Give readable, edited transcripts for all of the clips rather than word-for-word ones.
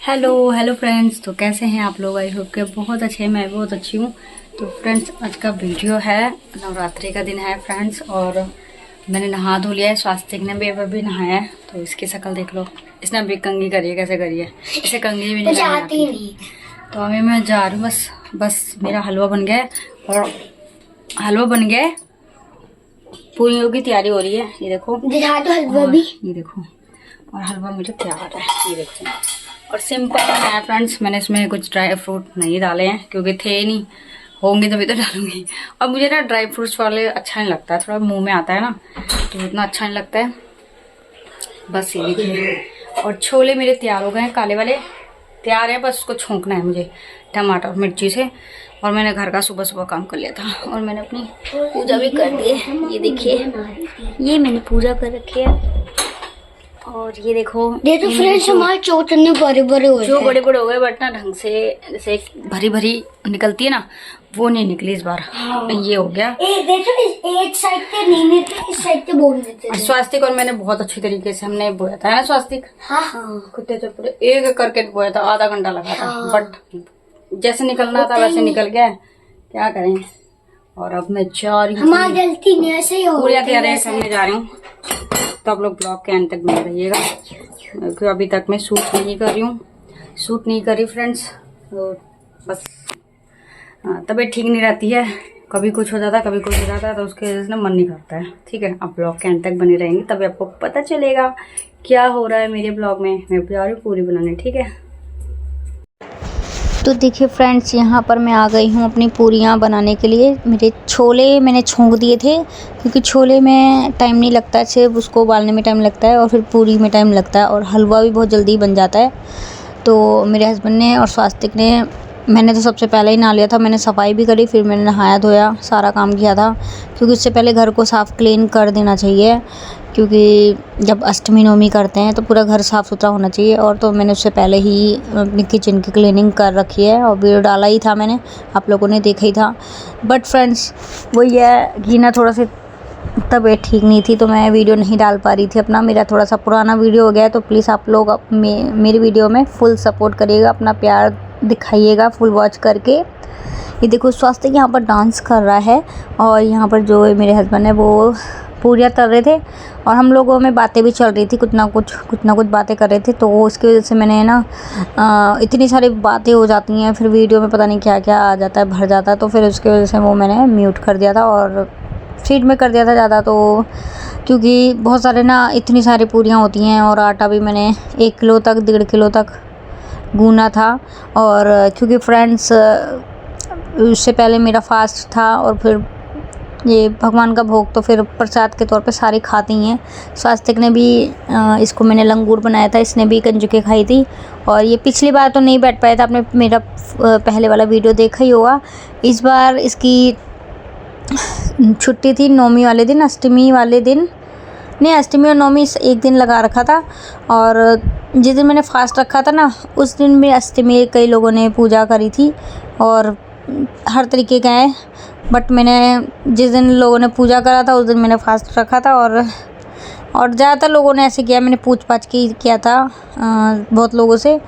Hello hello friends. तो कैसे हैं आप लोग? आई होप के बहुत अच्छे हैं, मैं बहुत अच्छी हूँ। तो फ्रेंड्स, आज का वीडियो है, नवरात्रि का दिन है फ्रेंड्स, और मैंने नहा धो लिया है। स्वास्तिक ने भी अभी नहाया है, तो इसकी शक्ल देख लो। इसने अभी कंघी करी है, कैसे करी है, इसे कंघी भी नहीं आती। तो अभी मैं जा रही हूँ, बस मेरा हलवा बन गया है, और हलवा बन गया है, पूरियों की तैयारी हो रही है। ये देखो, हलवा भी, ये देखो, और हलवा मुझे तैयार है, ये देखो। और सिंपल है फ्रेंड्स, मैंने इसमें कुछ ड्राई फ्रूट नहीं डाले हैं क्योंकि थे नहीं, होंगे तभी तो डालूंगी। और मुझे ना ड्राई फ्रूट्स वाले अच्छा नहीं लगता है, थोड़ा मुंह में आता है ना, तो इतना अच्छा नहीं लगता है। बस ये देखिए, और छोले मेरे तैयार हो गए हैं, काले वाले तैयार है, बस उसको छोंकना है मुझे टमाटर और मिर्ची से। और मैंने घर का सुबह सुबह काम कर लिया था, और मैंने अपनी पूजा भी कर दी है। ये देखिए, ये मैंने पूजा कर रखी है। और ये देखो फ्रेंड्स, हमारे चौथने बड़े बड़े हो गए, जो बड़े बड़े हो गए, बट ना ढंग से जैसे भरी भरी निकलती है ना, वो नहीं निकली इस बार। ये हो गया, देखो एक साइड पे नहीं निकले, इस साइड पे बोल देते हैं। स्वास्तिक और मैंने बहुत अच्छी तरीके से हमने बोया था, है ना स्वास्तिक? हाँ, कुत्ते तो पूरे एक करके बोया था, आधा घंटा लगा था। बट जैसे निकलना था वैसे निकल गया, क्या करें। और अब मैं जा रही हूँ, हमारी गलती नहीं, ऐसे ही पूरी तैयारी करने जा रही हूँ। तो आप लोग ब्लॉग के अंत तक बने रहिएगा, क्योंकि अभी तक मैं शूट नहीं कर रही फ्रेंड्स। तो बस तबीयत ठीक नहीं रहती है, कभी कुछ हो जाता है, कभी कुछ हो जाता है, तो उसके वजह से ना मन नहीं करता है। ठीक है, आप ब्लॉग के अंत तक बने रहेंगे, तभी आपको पता चलेगा क्या हो रहा है मेरे ब्लॉग में। मैं जा रही हूँ पूरी बनाने, ठीक है। तो देखिए फ्रेंड्स, यहाँ पर मैं आ गई हूँ अपनी पूरियाँ बनाने के लिए। मेरे छोले मैंने छोंक दिए थे, क्योंकि छोले में टाइम नहीं लगता है, सिर्फ उसको उबालने में टाइम लगता है, और फिर पूरी में टाइम लगता है, और हलवा भी बहुत जल्दी बन जाता है। तो मेरे हस्बैंड ने और स्वास्तिक ने, मैंने तो सबसे पहले ही नहा लिया था, मैंने सफाई भी करी, फिर मैंने नहाया धोया, सारा काम किया था, क्योंकि उससे पहले घर को साफ़ क्लीन कर देना चाहिए, क्योंकि जब अष्टमी नवमी करते हैं तो पूरा घर साफ़ सुथरा होना चाहिए। और तो मैंने उससे पहले ही अपनी किचन की क्लीनिंग कर रखी है, और वीडियो डाला ही था मैंने, आप लोगों ने देखा ही था। बट फ्रेंड्स, वही है कि ना, थोड़ा सी तबीयत ठीक नहीं थी, तो मैं वीडियो नहीं डाल पा रही थी अपना। मेरा थोड़ा सा पुराना वीडियो हो गया है, तो प्लीज़ आप लोग मेरी वीडियो में फुल सपोर्ट करिएगा, अपना प्यार दिखाइएगा फुल वॉच करके। ये देखो, स्वास्तिक यहाँ पर डांस कर रहा है, और यहाँ पर जो मेरे हस्बैंड है वो पूरियाँ तल रहे थे, और हम लोगों में बातें भी चल रही थी, कुछ ना कुछ बातें कर रहे थे। तो उसकी वजह से मैंने ना इतनी सारी बातें हो जाती हैं, फिर वीडियो में पता नहीं क्या क्या आ जाता है, भर जाता है, तो फिर उसकी वजह से वो मैंने म्यूट कर दिया था, और फीड में कर दिया था ज़्यादा। तो क्योंकि बहुत सारे ना, इतनी सारी पूरियाँ होती हैं, और आटा भी मैंने 1 किलो तक, 1.5 किलो तक गूना था। और क्योंकि फ्रेंड्स, उससे पहले मेरा फास्ट था, और फिर ये भगवान का भोग तो फिर प्रसाद के तौर पे सारी खाती हैं। स्वास्तिक ने भी इसको मैंने लंगूर बनाया था, इसने भी कंजुके खाई थी। और ये पिछली बार तो नहीं बैठ पाया था, आपने मेरा पहले वाला वीडियो देखा ही होगा। इस बार इसकी छुट्टी थी नौमी वाले दिन, अष्टमी वाले दिन नहीं, अष्टमी और नौमी एक दिन लगा रखा था। और जिस दिन मैंने फास्ट रखा था ना, उस दिन भी अष्टमी कई लोगों ने पूजा करी थी, और हर तरीके का है। बट मैंने जिस दिन लोगों ने पूजा करा था, उस दिन मैंने फास्ट रखा था। और ज़्यादातर लोगों ने ऐसे किया, मैंने पूछ पाछ के किया था बहुत लोगों से।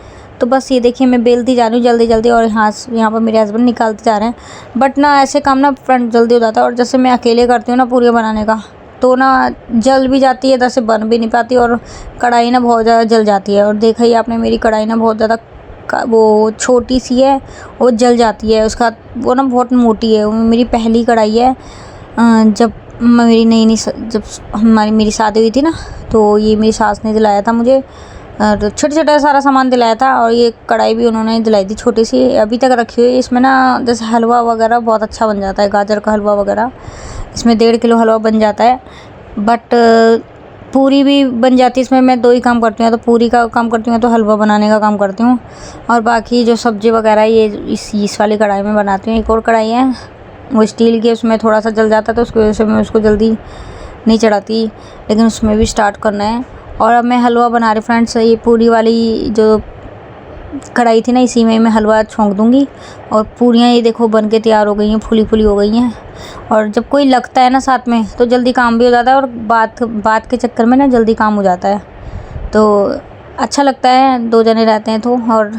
तो बस ये देखिए, मैं बेलती जा रही हूँ जल्दी जल्दी, और यहाँ पर मेरे हस्बैंड निकालते जा रहे हैं। बट ना, ऐसे काम ना फ्रेंड जल्दी हो जाता है, और जैसे मैं अकेले करती हूँ ना पूरी बनाने का, तो ना जल भी जाती है, जैसे बन भी नहीं पाती, और कढ़ाई ना बहुत ज़्यादा जल जाती है। और देखा ही आपने, मेरी कढ़ाई ना बहुत ज़्यादा वो छोटी सी है, वो जल जाती है, उसका वो ना बहुत मोटी है। वो मेरी पहली कढ़ाई है, जब जब मेरी शादी हुई थी ना, तो ये मेरी सास ने दिलाया था मुझे, तो छोटा छोटा सारा सामान दिलाया था। और ये कढ़ाई भी उन्होंने दिलाई थी, छोटी सी, अभी तक रखी हुई है। इसमें ना जैसे हलवा वगैरह बहुत अच्छा बन जाता है, गाजर का हलवा वगैरह, इसमें 1.5 किलो हलवा बन जाता है। बट पूरी भी बन जाती है, इसमें मैं 2 ही काम करती हूँ, तो पूरी का काम करती हूँ, तो हलवा बनाने का काम करती हूँ। और बाकी जो सब्ज़ी वगैरह ये इस वाली कढ़ाई में बनाती हूँ। एक और कढ़ाई है, वो स्टील की, उसमें थोड़ा सा जल जाता है, तो उसकी वजह से मैं उसको जल्दी नहीं चढ़ाती, लेकिन उसमें भी स्टार्ट करना है। और अब मैं हलवा बना रही फ्रेंड्स, ये पूरी वाली जो कढ़ाई थी ना, इसी में मैं हलवा छोंक दूँगी। और पूरियाँ ये देखो बन के तैयार हो गई हैं, फूली फूली हो गई हैं। और जब कोई लगता है ना साथ में, तो जल्दी काम भी हो जाता है, और बात के चक्कर में ना जल्दी काम हो जाता है। तो अच्छा लगता है 2 जने रहते हैं तो। और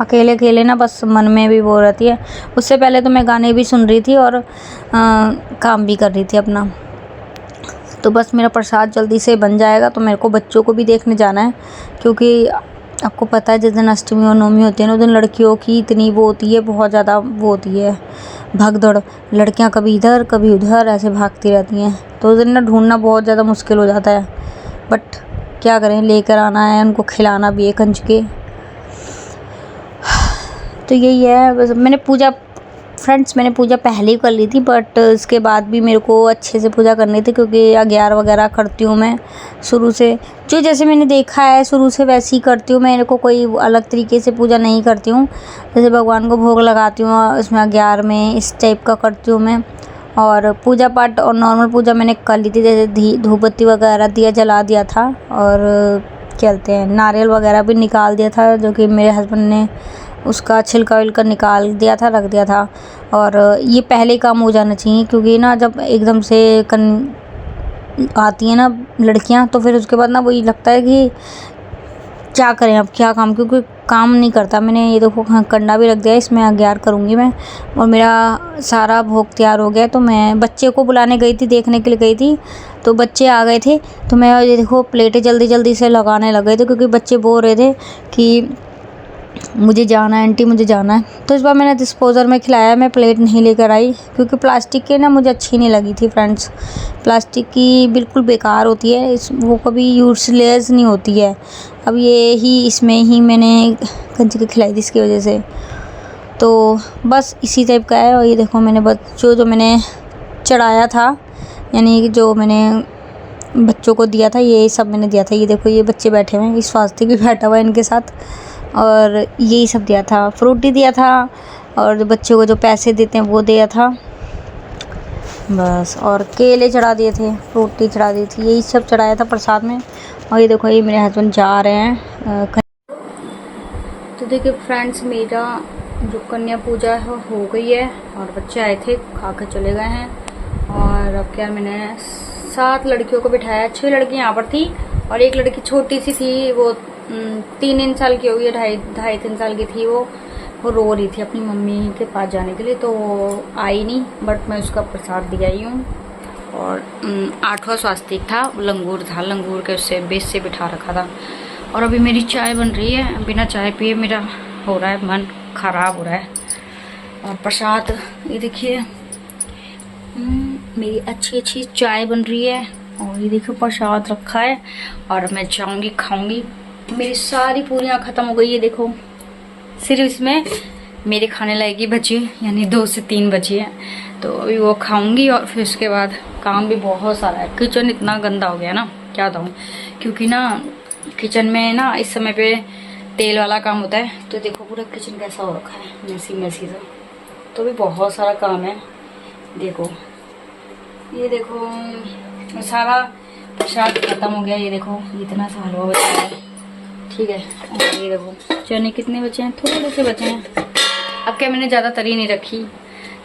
अकेले अकेले ना बस मन में भी वो रहती है। उससे पहले तो मैं गाने भी सुन रही थी और काम भी कर रही थी अपना। तो बस मेरा प्रसाद जल्दी से बन जाएगा तो मेरे को बच्चों को भी देखने जाना है, क्योंकि आपको पता है जिस दिन अष्टमी और नवमी होती है ना उस दिन लड़कियों की इतनी वो होती है, बहुत ज़्यादा वो होती है भगदड़। लड़कियां कभी इधर कभी उधर ऐसे भागती रहती हैं, तो उस दिन ना ढूंढना बहुत ज़्यादा मुश्किल हो जाता है। बट क्या करें, लेकर आना है, उनको खिलाना भी है कंज के। तो यही है बस। मैंने पूजा पहले ही कर ली थी, बट उसके बाद भी मेरे को अच्छे से पूजा करनी थी, क्योंकि 11 वगैरह करती हूँ मैं शुरू से। जो जैसे मैंने देखा है शुरू से वैसे ही करती हूँ, मेरे को कोई अलग तरीके से पूजा नहीं करती हूँ। जैसे भगवान को भोग लगाती हूँ उसमें 11 में इस टाइप का करती हूँ मैं। और पूजा पाठ और नॉर्मल पूजा मैंने कर ली थी, जैसे धूप बत्ती वगैरह दिया जला दिया था, और क्या कहते हैं नारियल वगैरह भी निकाल दिया था, जो कि मेरे हस्बैंड ने उसका छिलका विलका निकाल दिया था, रख दिया था। और ये पहले ही काम हो जाना चाहिए, क्योंकि ना जब एकदम से आती हैं ना लड़कियां, तो फिर उसके बाद ना वही लगता है कि क्या करें अब क्या काम, क्योंकि काम नहीं करता। मैंने ये देखो कंडा भी रख दिया, इसमें 11 करूँगी मैं। और मेरा सारा भोग तैयार हो गया, तो मैं बच्चे को बुलाने गई थी, देखने के लिए गई थी, तो बच्चे आ गए थे। तो मैं ये देखो प्लेटें जल्दी जल्दी से लगाने लग गए थे, क्योंकि बच्चे बोल रहे थे कि मुझे जाना है आंटी, मुझे जाना है। तो इस बार मैंने डिस्पोज़र में खिलाया, मैं प्लेट नहीं लेकर आई, क्योंकि प्लास्टिक के ना मुझे अच्छी नहीं लगी थी फ्रेंड्स। प्लास्टिक की बिल्कुल बेकार होती है, वो कभी यूज़लेस नहीं होती है। अब ये ही इसमें ही मैंने कंची की खिलाई थी इसकी वजह से। तो बस इसी टाइप का है। और ये देखो मैंने बच्चों जो मैंने चढ़ाया था, यानी जो मैंने बच्चों को दिया था, ये सब मैंने दिया था। ये देखो ये बच्चे बैठे हुए हैं, इस वास्ते भी बैठा हुआ है इनके साथ। और यही सब दिया था, फ्रूटी दिया था, और बच्चों को जो पैसे देते हैं वो दिया था बस। और केले चढ़ा दिए थे, फ्रूटी चढ़ा दी थी, यही सब चढ़ाया था प्रसाद में। और ये देखो ये मेरे हस्बैंड जा रहे हैं तो देखिए फ्रेंड्स, मेरा जो कन्या पूजा है हो गई है, और बच्चे आए थे खा कर चले गए हैं। और अब क्या, मैंने 7 लड़कियों को बिठाया। 6 लड़कियां यहाँ पर थी, और एक लड़की छोटी सी थी, वो 3 साल की होगी, 2.5-3 साल की थी। वो रो रही थी अपनी मम्मी के पास जाने के लिए, तो आई नहीं, बट मैं उसका प्रसाद दिया ही हूँ। और 8वां स्वास्तिक था, लंगूर था, लंगूर के उससे बेस से बिठा रखा था। और अभी मेरी चाय बन रही है, बिना चाय पिए मेरा हो रहा है मन खराब हो रहा है। और प्रसाद ये देखिए, मेरी अच्छी चाय बन रही है, और ये देखो प्रसाद रखा है, और मैं जाऊंगी खाऊंगी। मेरी सारी पूरियाँ ख़त्म हो गई है, देखो सिर्फ इसमें मेरे खाने लायक बची है, यानी 2 से 3 बची है। तो अभी वो खाऊंगी, और फिर उसके बाद काम भी बहुत सारा है। किचन इतना गंदा हो गया ना, क्या बताऊँ, क्योंकि ना किचन में ना इस समय पे तेल वाला काम होता है। तो देखो पूरा किचन कैसा हो रखा है, मैसी सा। तो भी बहुत सारा काम है। देखो ये देखो सारा प्रसाद खत्म हो गया। ये देखो इतना सा हलवा बचा है, ठीक है। और ये देखो चने कितने बचे हैं, थोड़े से बचे हैं। अब क्या, मैंने ज़्यादा तरी नहीं रखी,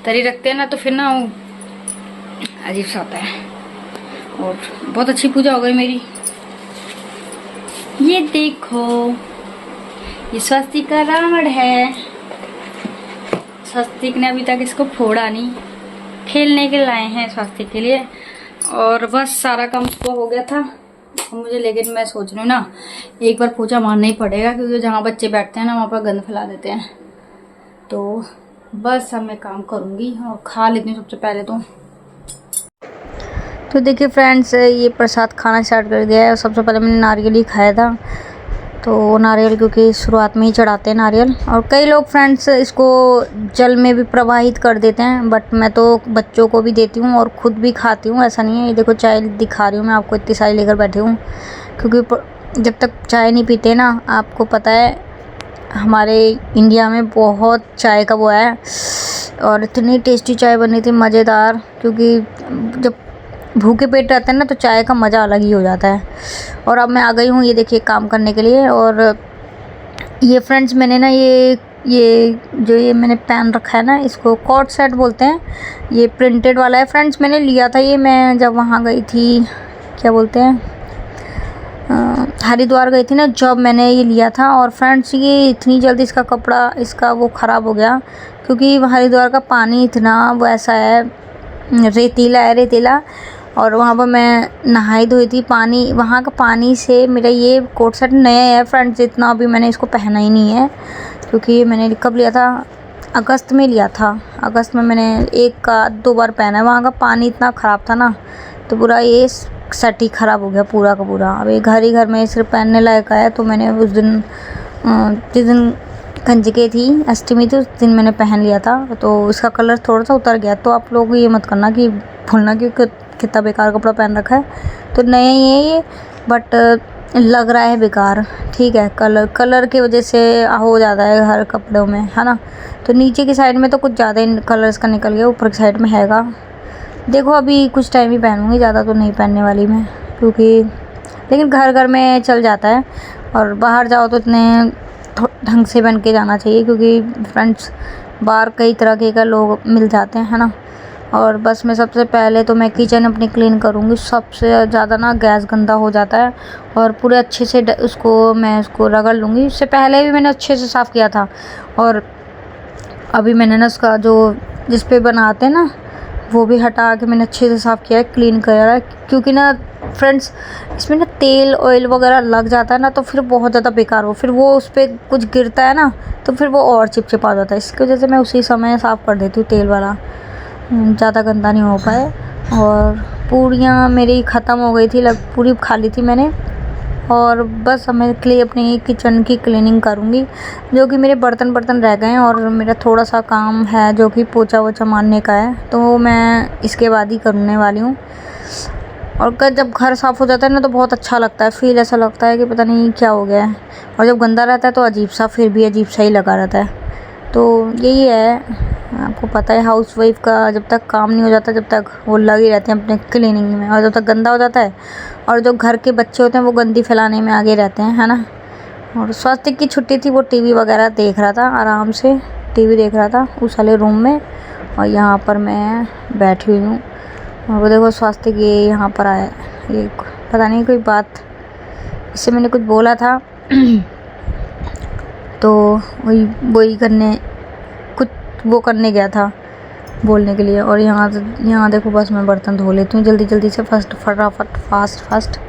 तरी रखते हैं ना तो फिर ना वो अजीब सा आता है। और बहुत अच्छी पूजा हो गई मेरी। ये देखो ये स्वस्तिक का रावण है। स्वस्तिक ने अभी तक इसको फोड़ा नहीं, खेलने के लाए हैं स्वस्तिक के लिए। और बस सारा काम सुबह हो गया था मुझे, लेकिन मैं सोच रही हूँ ना एक बार पूजा मारना ही पड़ेगा, क्योंकि जहाँ बच्चे बैठते हैं ना वहाँ पर गंद फैला देते हैं। तो बस अब मैं काम करूँगी और खा लेती हूँ सबसे पहले तो देखिए फ्रेंड्स, ये प्रसाद खाना स्टार्ट कर दिया है। सबसे पहले मैंने नारियल ही खाया था, तो नारियल क्योंकि शुरुआत में ही चढ़ाते हैं नारियल। और कई लोग फ्रेंड्स इसको जल में भी प्रवाहित कर देते हैं, बट मैं तो बच्चों को भी देती हूँ और ख़ुद भी खाती हूँ, ऐसा नहीं है। ये देखो चाय दिखा रही हूँ मैं आपको, इतनी सारी लेकर बैठी हूँ, क्योंकि जब तक चाय नहीं पीते ना, आपको पता है हमारे इंडिया में बहुत चाय का वो है। और इतनी टेस्टी चाय बनी थी, मज़ेदार, क्योंकि जब भूखे पेट रहते हैं ना तो चाय का मज़ा अलग ही हो जाता है। और अब मैं आ गई हूँ ये देखिए काम करने के लिए। और ये फ्रेंड्स मैंने ना ये जो ये मैंने पहन रखा है ना, इसको कॉर्ड सेट बोलते हैं। ये प्रिंटेड वाला है फ्रेंड्स, मैंने लिया था ये मैं जब वहाँ गई थी, क्या बोलते हैं, हरिद्वार गई थी ना जब मैंने ये लिया था। और फ्रेंड्स ये इतनी जल्दी इसका कपड़ा इसका वो ख़राब हो गया, क्योंकि हरिद्वार का पानी इतना वैसा है, रेतीला है, रेतीला। और वहाँ पर मैं नहाई धोई थी, पानी वहाँ का पानी से मेरा ये कोट सेट नया है फ्रेंड्स, इतना अभी मैंने इसको पहना ही नहीं है, क्योंकि मैंने कब लिया था, अगस्त में लिया था। अगस्त में मैंने 1 या 2 बार पहना है। वहाँ का पानी इतना ख़राब था ना, तो पूरा ये सेट ही ख़राब हो गया पूरा का पूरा। अब ये घर ही घर में सिर्फ पहनने लायक है। तो मैंने उस दिन जिस दिन कंजके थी, अष्टमी थी, उस दिन मैंने पहन लिया था, तो इसका कलर थोड़ा सा उतर गया। तो आप लोग ये मत करना कि भूलना कि कितना बेकार कपड़ा पहन रखा है। तो नया ही है ये, बट लग रहा है बेकार, ठीक है। कलर की वजह से हो जाता है हर कपड़ों में, है ना। तो नीचे की साइड में तो कुछ ज़्यादा ही कलर इसका निकल गया, ऊपर की साइड में हैगा। देखो अभी कुछ टाइम ही पहनूँगी, ज़्यादा तो नहीं पहनने वाली मैं, क्योंकि लेकिन घर घर में चल जाता है। और बाहर जाओ तो इतने ढंग से बन के जाना चाहिए, क्योंकि फ्रेंड्स बाहर कई तरह के लोग मिल जाते हैं, है ना। और बस मैं सबसे पहले तो मैं किचन अपनी क्लीन करूँगी। सबसे ज़्यादा ना गैस गंदा हो जाता है, और पूरे अच्छे से उसको रगड़ लूँगी। इससे पहले भी मैंने अच्छे से साफ़ किया था, और अभी मैंने ना उसका जो जिस पे बनाते हैं ना, वो भी हटा के मैंने अच्छे से साफ़ किया है, क्लीन करा है। क्योंकि ना फ्रेंड्स इसमें ना तेल ऑयल वगैरह लग जाता है ना, तो फिर बहुत ज़्यादा बेकार हो, फिर वो उस पर कुछ गिरता है ना, तो फिर वो और चिपचिपा जाता है। इसकी वजह से मैं उसी समय साफ़ कर देती हूँ तेल वाला, ज़्यादा गंदा नहीं हो पाए। और पूरियाँ मेरी ख़त्म हो गई थी, पूरी खा ली थी मैंने। और बस अब मैं अपनी किचन की क्लीनिंग करूँगी, जो कि मेरे बर्तन रह गए हैं। और मेरा थोड़ा सा काम है जो कि पोछा वोछा मारने का है, तो मैं इसके बाद ही करने वाली हूँ। और जब घर साफ़ हो जाता है ना, तो बहुत अच्छा लगता है, फील ऐसा लगता है कि पता नहीं क्या हो गया है। और जब गंदा रहता है तो अजीब सा, फिर भी अजीब सा ही लगा रहता है। तो यही है, आपको पता है हाउसवाइफ का जब तक काम नहीं हो जाता, जब तक वो लगे रहते हैं अपने क्लीनिंग में, और जब तक गंदा हो जाता है, और जो घर के बच्चे होते हैं वो गंदी फैलाने में आगे रहते हैं, है ना। और स्वास्तिक की छुट्टी थी, वो टीवी वगैरह देख रहा था, आराम से टीवी देख रहा था उस वाले रूम में, और यहाँ पर मैं बैठी हुई हूँ। और वो देखो स्वास्तिक ये यहाँ पर आया, ये पता नहीं कोई बात, इससे मैंने कुछ बोला था तो वही करने गया था बोलने के लिए। और यहाँ देखो, बस मैं बर्तन धो लेती हूँ जल्दी जल्दी से, फटाफट फास्ट।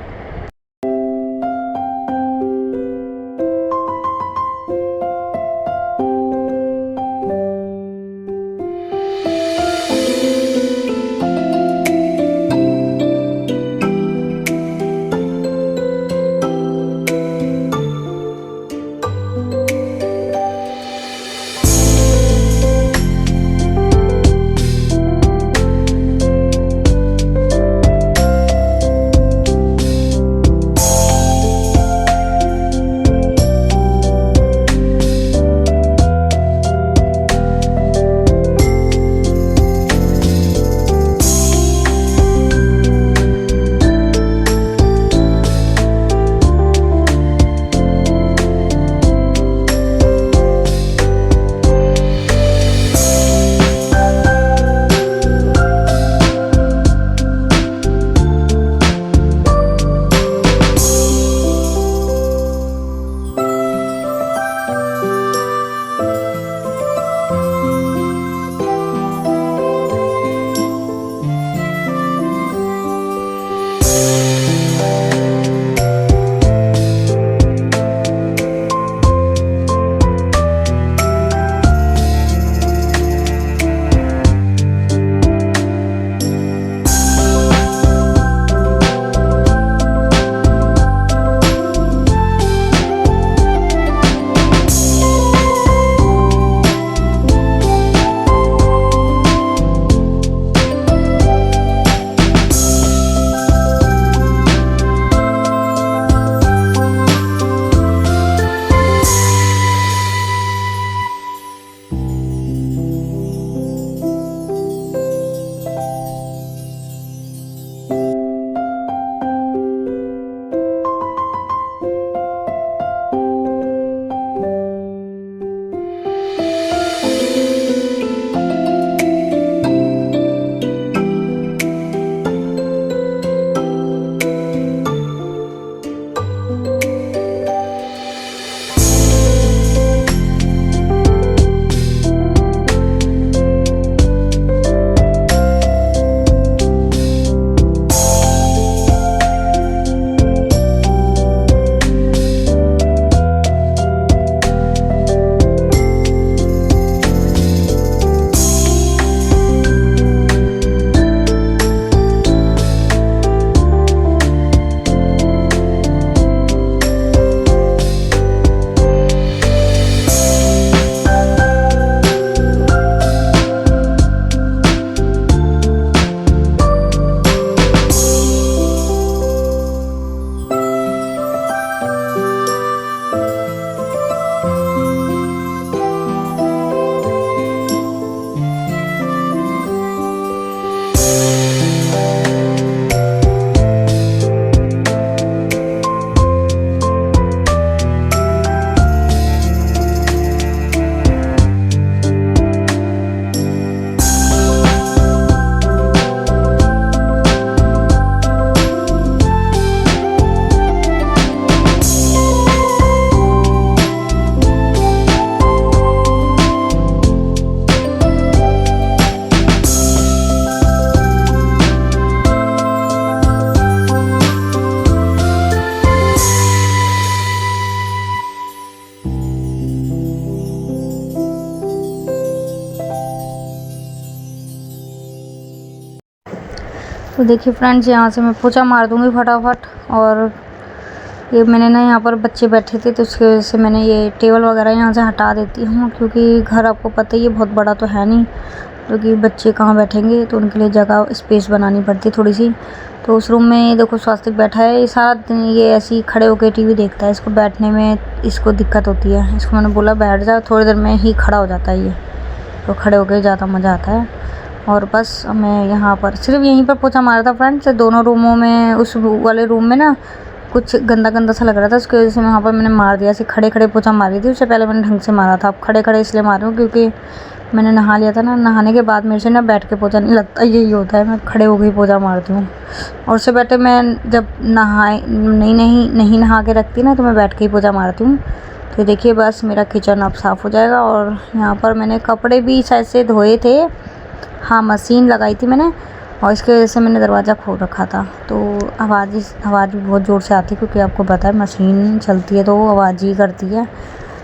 तो देखिए फ्रेंड्स, यहाँ से मैं पोछा मार दूँगी फटाफट। और ये मैंने ना यहाँ पर बच्चे बैठे थे तो उसकी वजह से मैंने ये टेबल वगैरह यहाँ से हटा देती हूँ, क्योंकि घर आपको पता ही है बहुत बड़ा तो है नहीं, क्योंकि बच्चे कहाँ बैठेंगे, तो उनके लिए जगह स्पेस बनानी पड़ती है थोड़ी सी। तो उस रूम में देखो स्वास्तिक बैठा है, ये सारा दिन ये ऐसे ही खड़े होकर टीवी देखता है। इसको बैठने में इसको दिक्कत होती है। इसको मैंने बोला बैठ जा, थोड़ी देर में ही खड़ा हो जाता है ये, तो खड़े होकर ज़्यादा मज़ा आता है। और बस मैं यहाँ पर सिर्फ यहीं पर पोछा मारा था फ्रेंड्स, दोनों रूमों में। उस वाले रूम में ना कुछ गंदा गंदा सा लग रहा था, उसकी वजह से वहाँ पर मैंने मार दिया। ऐसे खड़े खड़े पोछा मारी थी, उससे पहले मैंने ढंग से मारा था। अब खड़े खड़े इसलिए मार रही हूँ क्योंकि मैंने नहा लिया था ना, नहाने के बाद मेरे से ना बैठ के पोछा नहीं लगता, यही होता है, मैं खड़े हो गई पोछा मारती हूँ। और उससे बैठे मैं जब नहीं नहा के रखती ना, तो मैं बैठ के ही पोछा मारती हूँ। तो देखिए बस मेरा किचन अब साफ़ हो जाएगा। और यहाँ पर मैंने कपड़े भी शायद से धोए थे, हाँ मशीन लगाई थी मैंने, और इसकी वजह से मैंने दरवाज़ा खोल रखा था। तो आवाज़ भी बहुत ज़ोर से आती है, क्योंकि आपको पता है मशीन चलती है तो वो आवाज़ ही करती है।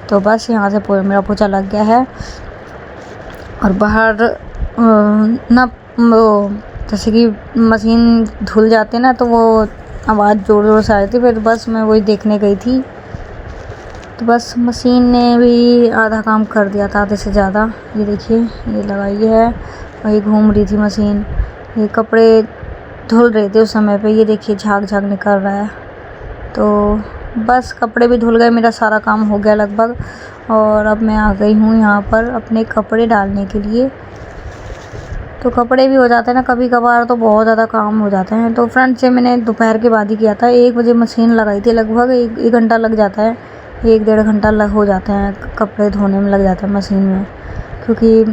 तो बस यहाँ से मेरा पोछा लग गया है। और बाहर ना वो जैसे कि मशीन धुल जाते ना, तो वो आवाज़ ज़ोर ज़ोर से आ रही थी, फिर बस मैं वही देखने गई थी। तो बस मशीन ने भी आधा काम कर दिया था, आधे से ज़्यादा। ये देखिए ये लगाई है और ये घूम रही थी मशीन, ये कपड़े धुल रहे थे उस समय पे। ये देखिए झाग झाग निकल रहा है। तो बस कपड़े भी धुल गए, मेरा सारा काम हो गया लगभग। और अब मैं आ गई हूँ यहाँ पर अपने कपड़े डालने के लिए। तो कपड़े भी हो जाते हैं ना कभी कभार, तो बहुत ज़्यादा काम हो जाते हैं। तो फ्रेंड से मैंने दोपहर के बाद ही किया था, 1 बजे मशीन लगाई थी। लगभग एक घंटा लग जाता है, 1-1.5 घंटा हो जाते हैं कपड़े धोने में, लग जाता है मशीन में, क्योंकि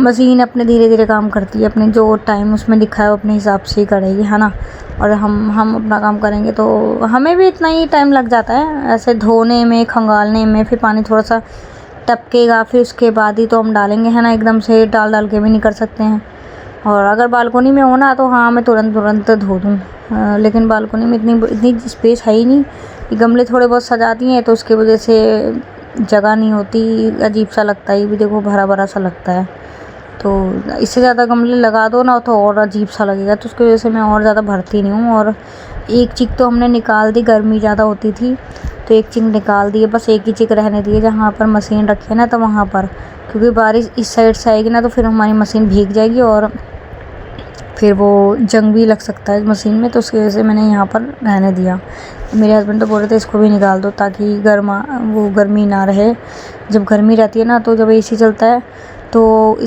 मशीन अपने धीरे धीरे काम करती है। अपने जो टाइम उसमें लिखा है वो अपने हिसाब से ही करेगी, है ना। और हम अपना काम करेंगे तो हमें भी इतना ही टाइम लग जाता है ऐसे धोने में, खंगालने में। फिर पानी थोड़ा सा टपकेगा, फिर उसके बाद ही तो हम डालेंगे, है ना। एकदम से डाल के भी नहीं कर सकते हैं। और अगर बालकोनी में हो ना, तो हाँ मैं तुरंत धो दूँ, लेकिन बालकोनी में इतनी स्पेस है ही नहीं। ये गमले थोड़े बहुत सजाती हैं, तो उसकी वजह से जगह नहीं होती, अजीब सा लगता है। ये भी देखो भरा भरा सा लगता है। तो इससे ज़्यादा गमले लगा दो ना, तो और अजीब सा लगेगा। तो उसकी वजह से मैं और ज़्यादा भरती नहीं हूँ। और एक चिक तो हमने निकाल दी, गर्मी ज़्यादा होती थी तो एक चिक निकाल दी है, बस एक ही चिक रहने दी है जहाँ पर मशीन रखी है ना, तो वहाँ पर। क्योंकि बारिश इस साइड से आएगी ना, तो फिर हमारी मशीन भीग जाएगी और फिर वो जंग भी लग सकता है मशीन में। तो उसकी वजह से मैंने यहाँ पर रहने दिया। मेरे हस्बैंड तो बोल रहे थे इसको भी निकाल दो, ताकि गर्मी ना रहे। जब गर्मी रहती है ना, तो जब एसी चलता है तो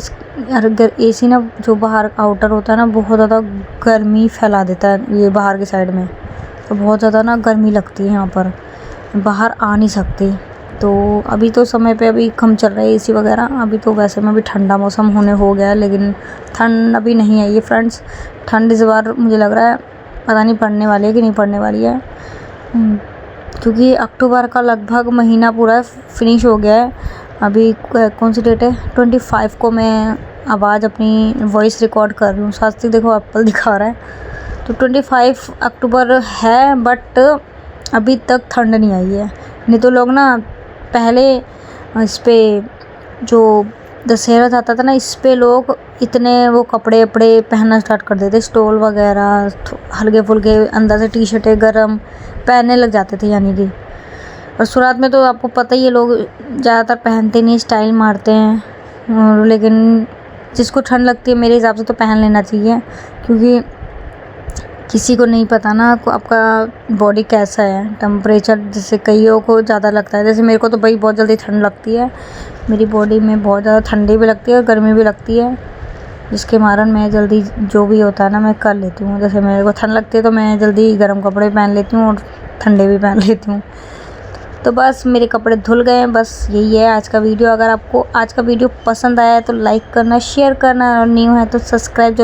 अगर एसी ना जो बाहर आउटर होता है ना, बहुत ज़्यादा गर्मी फैला देता है ये बाहर की साइड में। तो बहुत ज़्यादा ना गर्मी लगती है यहाँ पर, बाहर आ नहीं सकते। तो अभी तो समय पे अभी कम चल रहा है एसी वगैरह। अभी तो वैसे में भी ठंडा मौसम होने हो गया है, लेकिन ठंड अभी नहीं आई है फ्रेंड्स। ठंड इस बार मुझे लग रहा है पता नहीं पड़ने वाली है कि नहीं पड़ने वाली है, क्योंकि अक्टूबर का लगभग महीना पूरा फिनिश हो गया है। अभी कौन सी डेट है, 25 को मैं आवाज़ अपनी वॉइस रिकॉर्ड कर रही हूँ। साथ ही देखो एप्पल दिखा रहा है, तो 25 अक्टूबर है, बट अभी तक ठंड नहीं आई है। नहीं तो लोग ना पहले इस पर जो दशहरा जाता था ना, इस पे लोग इतने वो कपड़े पहनना स्टार्ट कर देते, स्टोल वगैरह हल्के फुल्के अंदर से टी शर्टें गर्म पहनने लग जाते थे, यानी कि। और शुरुआत में तो आपको पता ही है लोग ज़्यादातर पहनते नहीं, स्टाइल मारते हैं। लेकिन जिसको ठंड लगती है मेरे हिसाब से तो पहन लेना चाहिए, क्योंकि किसी को नहीं पता ना आपका बॉडी कैसा है, टेम्परेचर। जैसे कईयों को ज़्यादा लगता है, जैसे मेरे को तो भाई बहुत जल्दी ठंड लगती है। मेरी बॉडी में बहुत ज़्यादा ठंडी भी लगती है और गर्मी भी लगती है, जिसके कारण मैं जल्दी जो भी होता है ना मैं कर लेती हूँ। जैसे मेरे को ठंड लगती है तो मैं जल्दी गर्म कपड़े पहन लेती हूँ और ठंडे भी पहन लेती हूँ। तो बस मेरे कपड़े धुल गए हैं, बस यही है आज का वीडियो। अगर आपको आज का वीडियो पसंद आया है तो लाइक करना, शेयर करना, और न्यू है तो सब्सक्राइब